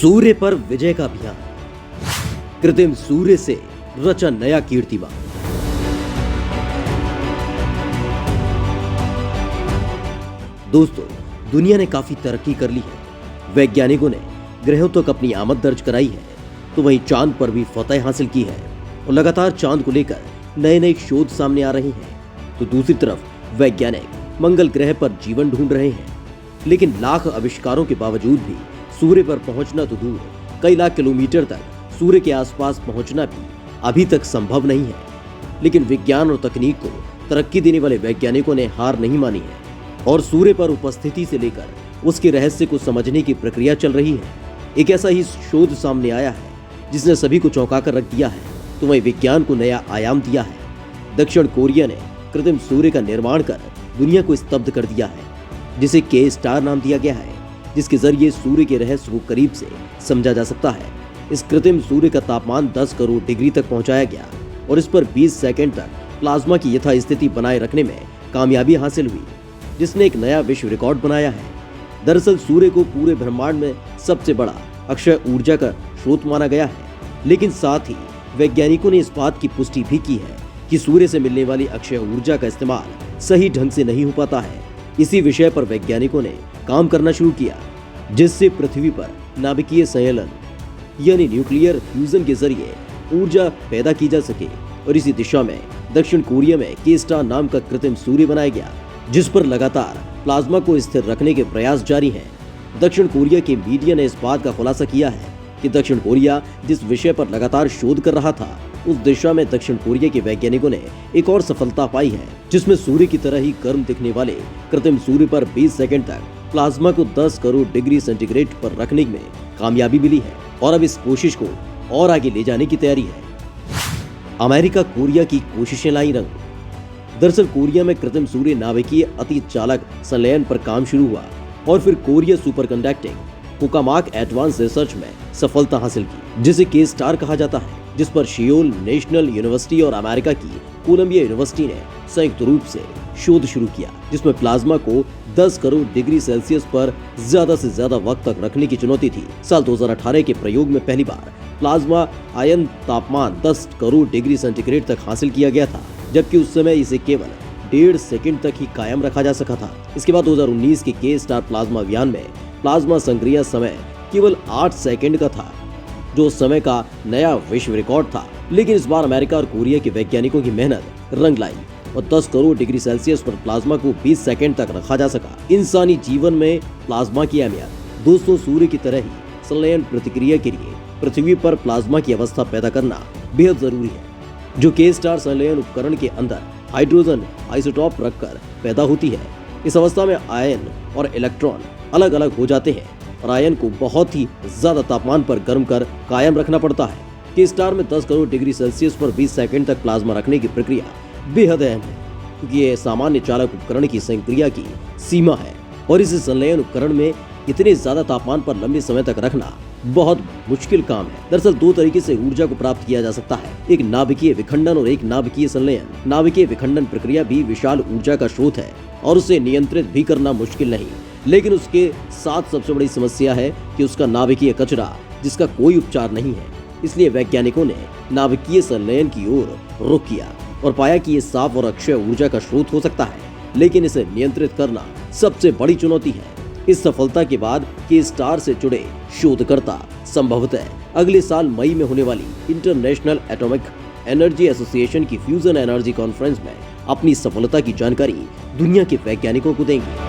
सूर्य पर विजय का अभियान, कृत्रिम सूर्य से रचा नया कीर्तिमान। दोस्तों, दुनिया ने काफी तरक्की कर ली है। वैज्ञानिकों ने ग्रहों तक अपनी आमद दर्ज कराई है, तो वहीं चांद पर भी फतह हासिल की है और लगातार चांद को लेकर नए नए शोध सामने आ रहे हैं। तो दूसरी तरफ वैज्ञानिक मंगल ग्रह पर जीवन ढूंढ रहे हैं, लेकिन लाख आविष्कारों के बावजूद भी सूर्य पर पहुंचना तो दूर, कई लाख किलोमीटर तक सूर्य के आसपास पहुंचना भी अभी तक संभव नहीं है। लेकिन विज्ञान और तकनीक को तरक्की देने वाले वैज्ञानिकों ने हार नहीं मानी है और सूर्य पर उपस्थिति से लेकर उसके रहस्य को समझने की प्रक्रिया चल रही है। एक ऐसा ही शोध सामने आया है जिसने सभी को चौंका कर रख दिया है, तो वहीं विज्ञान को नया आयाम दिया है। दक्षिण कोरिया ने कृत्रिम सूर्य का निर्माण कर दुनिया को स्तब्ध कर दिया है, जिसे के स्टार नाम दिया गया है, जिसके जरिए सूर्य के रहस्य को करीब से समझा जा सकता है। इस कृत्रिम सूर्य का तापमान 10 करोड़ डिग्री तक पहुंचाया गया और इस पर 20 सेकंड तक प्लाज्मा की यथास्थिति बनाए रखने में कामयाबी हासिल हुई, जिसने एक नया विश्व रिकॉर्ड बनाया है। दरअसल सूर्य को पूरे ब्रह्मांड में सबसे बड़ा अक्षय ऊर्जा का स्रोत माना गया है, लेकिन साथ ही वैज्ञानिकों ने इस बात की पुष्टि भी की है कि सूर्य से मिलने वाली अक्षय ऊर्जा का इस्तेमाल सही ढंग से नहीं हो पाता है। इसी विषय पर वैज्ञानिकों ने काम करना शुरू किया, जिससे पृथ्वी पर नाभिकीय संयलन यानी न्यूक्लियर फ्यूजन के जरिए ऊर्जा पैदा की जा सके। और इसी दिशा में दक्षिण कोरिया में के स्टार नाम का कृत्रिम सूर्य बनाया गया, जिस पर लगातार प्लाज्मा को स्थिर रखने के प्रयास जारी हैं। दक्षिण कोरिया के मीडिया ने इस बात का खुलासा किया है कि दक्षिण कोरिया जिस विषय पर लगातार शोध कर रहा था, उस दिशा में दक्षिण कोरिया के वैज्ञानिकों ने एक और सफलता पाई है, जिसमें सूर्य की तरह ही गर्म दिखने वाले कृत्रिम सूर्य पर 20 सेकंड तक प्लाज्मा को 10 करोड़ डिग्री सेंटीग्रेड पर रखने में कामयाबी मिली है और अब इस कोशिश को और आगे ले जाने की तैयारी है। अमेरिका कोरिया की कोशिशें लाई रंग। दरअसल कोरिया में कृत्रिम सूर्य नाभिकीय अति चालक संलयन पर काम शुरू हुआ और फिर Korea superconducting tokamak advance research में सफलता हासिल की, जिसे के स्टार कहा जाता है, जिस पर सियोल नेशनल यूनिवर्सिटी और अमेरिका की कोलंबिया यूनिवर्सिटी ने संयुक्त रूप से शोध शुरू किया, जिसमें प्लाज्मा को 10 करोड़ डिग्री सेल्सियस पर ज्यादा से ज्यादा वक्त तक रखने की चुनौती थी। साल 2018 के प्रयोग में पहली बार प्लाज्मा आयन तापमान 10 करोड़ डिग्री सेंटीग्रेड तक हासिल किया गया था, जबकि उस समय इसे केवल 1.5 सेकंड तक ही कायम रखा जा सका था। इसके बाद 2019 के के स्टार प्लाज्मा अभियान में प्लाज्मा संक्रिया समय केवल 8 सेकंड का था, जो उस समय का नया विश्व रिकॉर्ड था। लेकिन इस बार अमेरिका और कोरिया के वैज्ञानिकों की मेहनत रंग लाई और 10 करोड़ डिग्री सेल्सियस पर प्लाज्मा को 20 सेकंड तक रखा जा सका। इंसानी जीवन में प्लाज्मा की अहमियत। दोस्तों, सूर्य की तरह ही संलयन प्रतिक्रिया के लिए पृथ्वी पर प्लाज्मा की अवस्था पैदा करना बेहद जरूरी है, जो के स्टार संलयन उपकरण के अंदर हाइड्रोजन आइसोटॉप रखकर पैदा होती है। इस अवस्था में आयन और इलेक्ट्रॉन अलग अलग हो जाते हैं और आयन को बहुत ही ज्यादा तापमान पर गर्म कर कायम रखना पड़ता है। के स्टार में 10 करोड़ डिग्री सेल्सियस पर 20 सेकंड तक प्लाज्मा रखने की प्रक्रिया बेहद अहम है, क्योंकि यह सामान्य चालक उपकरण की संक्रिया की सीमा है और इस संलयन उपकरण में इतने ज्यादा तापमान पर लंबे समय तक रखना बहुत मुश्किल काम है। दरअसल 2 तरीके से ऊर्जा को प्राप्त किया जा सकता है, एक नाभिकीय विखंडन और एक नाभिकीय संलयन। नाभिकीय विखंडन प्रक्रिया भी विशाल ऊर्जा का स्रोत है और उसे नियंत्रित भी करना मुश्किल नहीं, लेकिन उसके साथ सबसे बड़ी समस्या है कि उसका नाभिकीय कचरा, जिसका कोई उपचार नहीं है। इसलिए वैज्ञानिकों ने नाभिकीय संलयन की ओर रुख किया और पाया कि ये साफ और अक्षय ऊर्जा का स्रोत हो सकता है, लेकिन इसे नियंत्रित करना सबसे बड़ी चुनौती है। इस सफलता के बाद के स्टार से जुड़े शोधकर्ता संभवतः अगले साल मई में होने वाली इंटरनेशनल एटॉमिक एनर्जी एसोसिएशन की फ्यूजन एनर्जी कॉन्फ्रेंस में अपनी सफलता की जानकारी दुनिया के वैज्ञानिकों को देंगे।